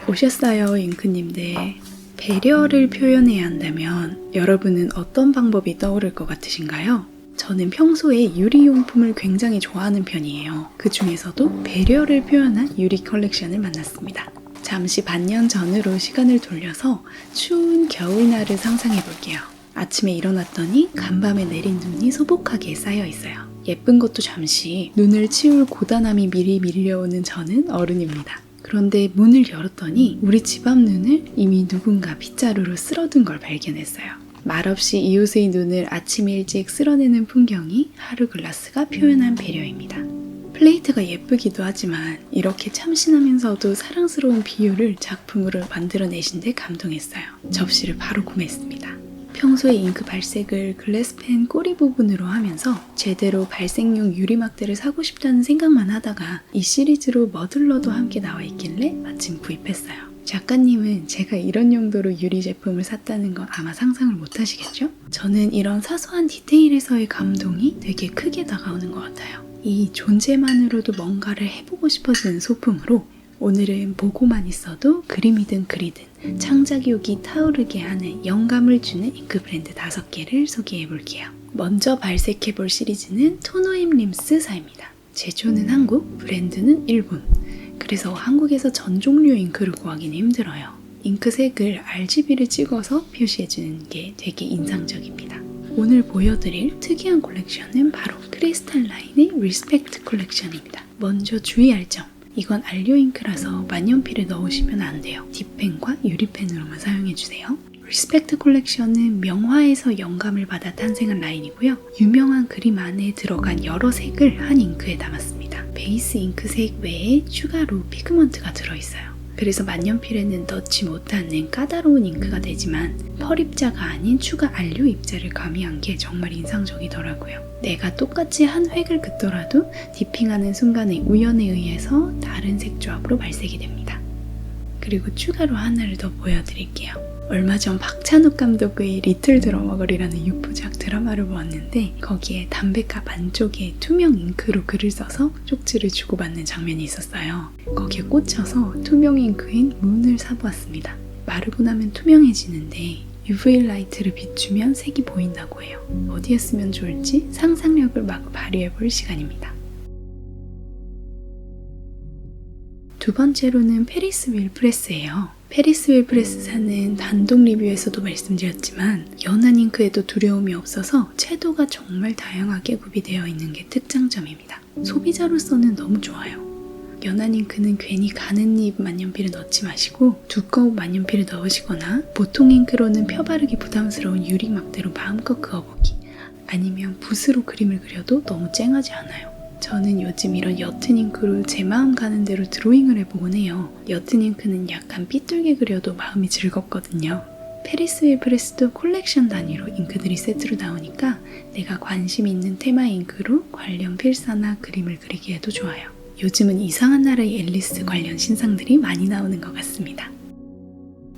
오셨어요, 잉크님들. 배려를 표현해야 한다면 여러분은 어떤 방법이 떠오를 것 같으신가요? 저는 평소에 유리용품을 굉장히 좋아하는 편이에요. 그 중에서도 배려를 표현한 유리 컬렉션을 만났습니다. 잠시 반년 전으로 시간을 돌려서 추운 겨울날을 상상해 볼게요. 아침에 일어났더니 간밤에 내린 눈이 소복하게 쌓여 있어요. 예쁜 것도 잠시 눈을 치울 고단함이 미리 밀려오는 저는 어른입니다. 그런데 문을 열었더니 우리 집 앞 눈을 이미 누군가 빗자루로 쓸어둔 걸 발견했어요. 말없이 이웃의 눈을 아침 일찍 쓸어내는 풍경이 하루 글라스가 표현한 배려입니다. 플레이트가 예쁘기도 하지만 이렇게 참신하면서도 사랑스러운 비유를 작품으로 만들어내신 데 감동했어요. 접시를 바로 구매했습니다. 평소에 잉크 발색을 글래스펜 꼬리 부분으로 하면서 제대로 발색용 유리막대를 사고 싶다는 생각만 하다가 이 시리즈로 머들러도 함께 나와 있길래 마침 구입했어요. 작가님은 제가 이런 용도로 유리 제품을 샀다는 건 아마 상상을 못 하시겠죠? 저는 이런 사소한 디테일에서의 감동이 되게 크게 다가오는 것 같아요. 이 존재만으로도 뭔가를 해보고 싶어지는 소품으로 오늘은 보고만 있어도 그림이든 글이든 창작욕이 타오르게 하는 영감을 주는 잉크 브랜드 5개를 소개해 볼게요. 먼저 발색해 볼 시리즈는 토노임 림스사입니다. 제조는 한국, 브랜드는 일본. 그래서 한국에서 전 종류 잉크를 구하기는 힘들어요. 잉크색을 RGB를 찍어서 표시해주는 게 되게 인상적입니다. 오늘 보여드릴 특이한 콜렉션은 바로 크리스탈라인의 리스펙트 콜렉션입니다. 먼저 주의할 점. 이건 안료 잉크라서 만년필을 넣으시면 안 돼요. 딥펜과 유리펜으로만 사용해주세요. 리스펙트 콜렉션은 명화에서 영감을 받아 탄생한 라인이고요. 유명한 그림 안에 들어간 여러 색을 한 잉크에 담았습니다. 베이스 잉크색 외에 추가로 피그먼트가 들어있어요. 그래서 만년필에는 넣지 못하는 까다로운 잉크가 되지만 펄 입자가 아닌 추가 안료 입자를 가미한 게 정말 인상적이더라고요. 내가 똑같이 한 획을 긋더라도 디핑하는 순간의 우연에 의해서 다른 색 조합으로 발색이 됩니다. 그리고 추가로 하나를 더 보여드릴게요. 얼마 전 박찬욱 감독의 리틀 드러머걸이라는 6부작 드라마를 보았는데 거기에 담배갑 안쪽에 투명 잉크로 글을 써서 쪽지를 주고받는 장면이 있었어요. 거기에 꽂혀서 투명 잉크인 문을 사보았습니다. 마르고 나면 투명해지는데 UV 라이트를 비추면 색이 보인다고 해요. 어디에 쓰면 좋을지 상상력을 막 발휘해볼 시간입니다. 두 번째로는 페리스 휠 프레스예요. 페리스 휠 프레스사는 단독 리뷰에서도 말씀드렸지만 연한 잉크에도 두려움이 없어서 채도가 정말 다양하게 구비되어 있는 게 특장점입니다. 소비자로서는 너무 좋아요. 연한 잉크는 괜히 가는 잎 만년필을 넣지 마시고 두꺼운 만년필을 넣으시거나 보통 잉크로는 펴바르기 부담스러운 유리막대로 마음껏 그어보기, 아니면 붓으로 그림을 그려도 너무 쨍하지 않아요. 저는 요즘 이런 옅은 잉크로 제 마음 가는 대로 드로잉을 해보곤 해요. 옅은 잉크는 약간 삐뚤게 그려도 마음이 즐겁거든요. 페리스 휠 프레스도 콜렉션 단위로 잉크들이 세트로 나오니까 내가 관심 있는 테마 잉크로 관련 필사나 그림을 그리기에도 좋아요. 요즘은 이상한 나라의 앨리스 관련 신상들이 많이 나오는 것 같습니다.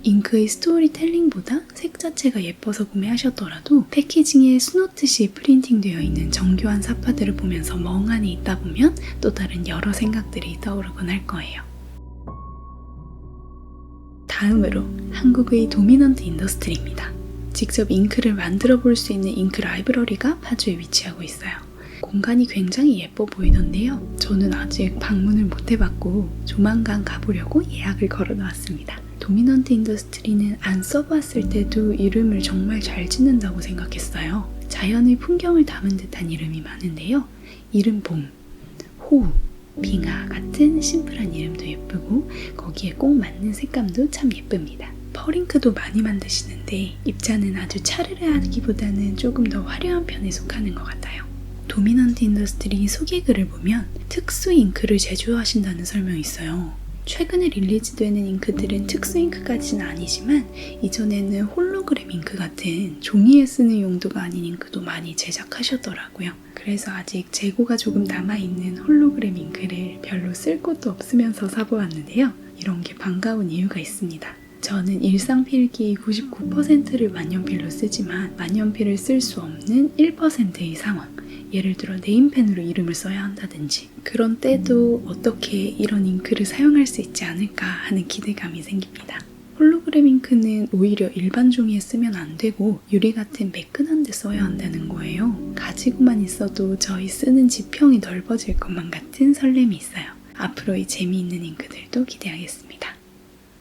잉크의 스토리텔링보다 색 자체가 예뻐서 구매하셨더라도 패키징에 수놓듯이 프린팅되어 있는 정교한 사파들을 보면서 멍하니 있다 보면 또 다른 여러 생각들이 떠오르곤 할 거예요. 다음으로 한국의 도미넌트 인더스트리입니다. 직접 잉크를 만들어 볼 수 있는 잉크 라이브러리가 파주에 위치하고 있어요. 공간이 굉장히 예뻐 보이던데요. 저는 아직 방문을 못 해봤고 조만간 가보려고 예약을 걸어 놓았습니다. 도미넌트 인더스트리는 안 써봤을 때도 이름을 정말 잘 짓는다고 생각했어요. 자연의 풍경을 담은 듯한 이름이 많은데요. 이름 봄, 호우, 빙하 같은 심플한 이름도 예쁘고 거기에 꼭 맞는 색감도 참 예쁩니다. 펄잉크도 많이 만드시는데 입자는 아주 차르르하기보다는 조금 더 화려한 편에 속하는 것 같아요. 도미넌트 인더스트리 소개글을 보면 특수 잉크를 제조하신다는 설명이 있어요. 최근에 릴리즈되는 잉크들은 특수 잉크까지는 아니지만 이전에는 홀로그램 잉크 같은 종이에 쓰는 용도가 아닌 잉크도 많이 제작하셨더라고요. 그래서 아직 재고가 조금 남아있는 홀로그램 잉크를 별로 쓸 곳도 없으면서 사보았는데요. 이런 게 반가운 이유가 있습니다. 저는 일상 필기 99%를 만년필로 쓰지만 만년필을 쓸 수 없는 1%의 상황, 예를 들어 네임펜으로 이름을 써야 한다든지 그런 때도 어떻게 이런 잉크를 사용할 수 있지 않을까 하는 기대감이 생깁니다. 홀로그램 잉크는 오히려 일반 종이에 쓰면 안 되고 유리 같은 매끈한 데 써야 한다는 거예요. 가지고만 있어도 저희 쓰는 지평이 넓어질 것만 같은 설렘이 있어요. 앞으로의 재미있는 잉크들도 기대하겠습니다.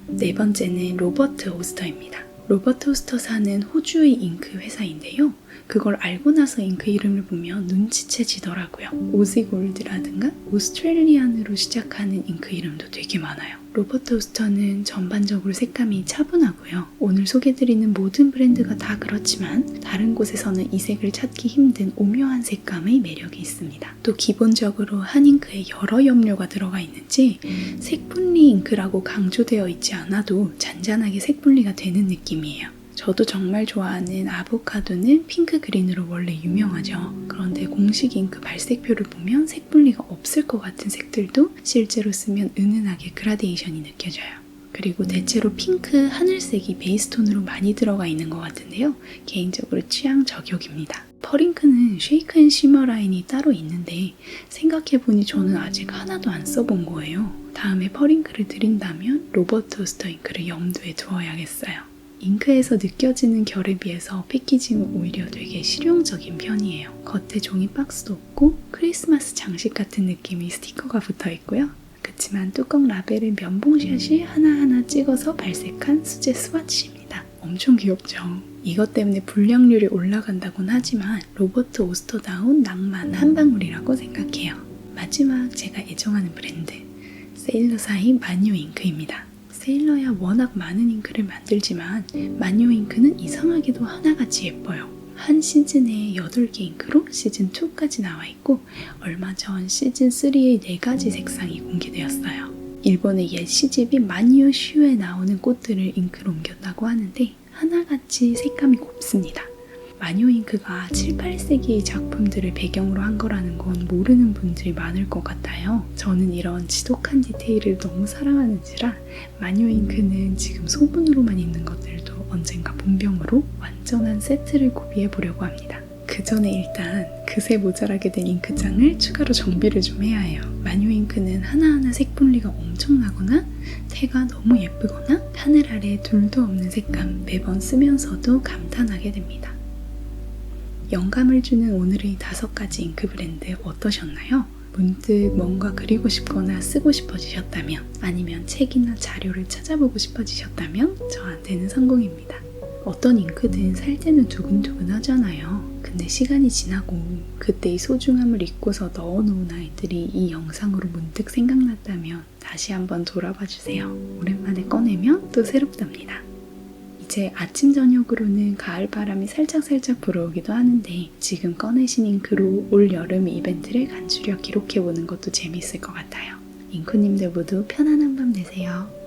네 번째는 로버트 오스터입니다. 로버트 오스터사는 호주의 잉크 회사인데요. 그걸 알고 나서 잉크 이름을 보면 눈치채지더라고요. 오지골드라든가 오스트레일리안으로 시작하는 잉크 이름도 되게 많아요. 로버트 오스터는 전반적으로 색감이 차분하고요. 오늘 소개드리는 모든 브랜드가 다 그렇지만 다른 곳에서는 이 색을 찾기 힘든 오묘한 색감의 매력이 있습니다. 또 기본적으로 한 잉크에 여러 염료가 들어가 있는지 색분리 잉크라고 강조되어 있지 않아도 잔잔하게 색분리가 되는 느낌이에요. 저도 정말 좋아하는 아보카도는 핑크 그린으로 원래 유명하죠. 그런데 공식 잉크 발색표를 보면 색분리가 없을 것 같은 색들도 실제로 쓰면 은은하게 그라데이션이 느껴져요. 그리고 대체로 핑크 하늘색이 베이스톤으로 많이 들어가 있는 것 같은데요. 개인적으로 취향 저격입니다. 펄잉크는 쉐이크 앤 쉬머 라인이 따로 있는데 생각해보니 저는 아직 하나도 안 써본 거예요. 다음에 펄잉크를 드린다면 로버트 오스터 잉크를 염두에 두어야겠어요. 잉크에서 느껴지는 결에 비해서 패키징은 오히려 되게 실용적인 편이에요. 겉에 종이 박스도 없고 크리스마스 장식 같은 느낌의 스티커가 붙어 있고요. 그치만 뚜껑 라벨은 면봉샷이 하나하나 찍어서 발색한 수제 스와치입니다. 엄청 귀엽죠? 이것 때문에 불량률이 올라간다곤 하지만 로버트 오스터다운 낭만 한 방울이라고 생각해요. 마지막 제가 애정하는 브랜드 세일러사의 마뉴 잉크입니다. 세일러야 워낙 많은 잉크를 만들지만 마뉴 잉크는 이상하게도 하나같이 예뻐요. 한 시즌에 8개 잉크로 시즌2까지 나와 있고 얼마 전 시즌3의 4가지 색상이 공개되었어요. 일본의 옛 시집인 마뉴 슈에 나오는 꽃들을 잉크로 옮겼다고 하는데 하나같이 색감이 곱습니다. 마뉴 잉크가 7, 8세기의 작품들을 배경으로 한 거라는 건 모르는 분들이 많을 것 같아요. 저는 이런 지독한 디테일을 너무 사랑하는지라 마뉴 잉크는 지금 소문으로만 있는 것들도 언젠가 본병으로 완전한 세트를 구비해 보려고 합니다. 그 전에 일단 그새 모자라게 된 잉크장을 추가로 정비를 좀 해야 해요. 마뉴 잉크는 하나하나 색 분리가 엄청나거나 색가 너무 예쁘거나 하늘 아래 둘도 없는 색감 매번 쓰면서도 감탄하게 됩니다. 영감을 주는 오늘의 5가지 잉크 브랜드 어떠셨나요? 문득 뭔가 그리고 싶거나 쓰고 싶어지셨다면 아니면 책이나 자료를 찾아보고 싶어지셨다면 저한테는 성공입니다. 어떤 잉크든 살 때는 두근두근 하잖아요. 근데 시간이 지나고 그때의 소중함을 잊고서 넣어놓은 아이들이 이 영상으로 문득 생각났다면 다시 한번 돌아봐 주세요. 오랜만에 꺼내면 또 새롭답니다. 이제 아침 저녁으로는 가을 바람이 살짝 불어오기도 하는데 지금 꺼내신 잉크로 올 여름 이벤트를 간추려 기록해보는 것도 재미있을 것 같아요. 잉크님들 모두 편안한 밤 되세요.